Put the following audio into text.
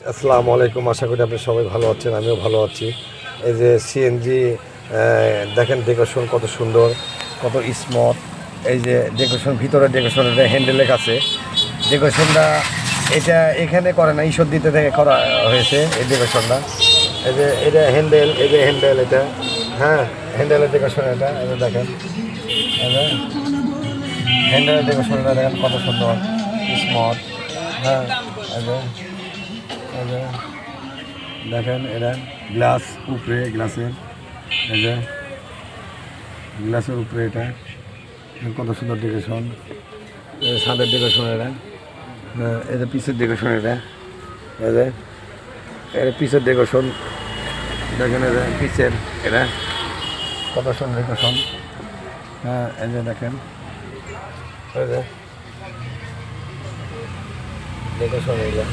আসসালামু আলাইকুম, আশা করি আপনি সবাই ভালো আছেন, আমিও ভালো আছি। এই যে সিএনজি দেখেন ডেকোরেশন কত সুন্দর, কত স্মুথ। এই যে ডেকোরেশন, ভিতরে ডেকোরেশন হ্যান্ডেলের কাছে ডেকোরেশনটা এটা এখানে করে না, ঈশ্বরদীতে থেকে করা হয়েছে এই ডেকোরেশনটা। এই যে এটা হ্যান্ডেল, এই যে হ্যান্ডেল, এটা হ্যাঁ হ্যান্ডেলের ডেকোরেশন, এটা এটা দেখেন, হ্যান্ডেলের ডেকোরেশনটা দেখেন কত সুন্দর স্মুথ। হ্যাঁ দেখেন এটা গ্লাস উপরে, গ্লাসের এই যে গ্লাসের উপরে এটা কত সুন্দর ডেকোরেশন, ছাদের ডেকোরেশন এটা, এটা পিসের ডেকোরেশন, এটা এই যে এটা পিসের ডেকোরেশন দেখেন, এটা পিসের এটা কত সুন্দর ডেকোরেশন। হ্যাঁ এই যে দেখেন এই যে ডেকোরেশন, এইটা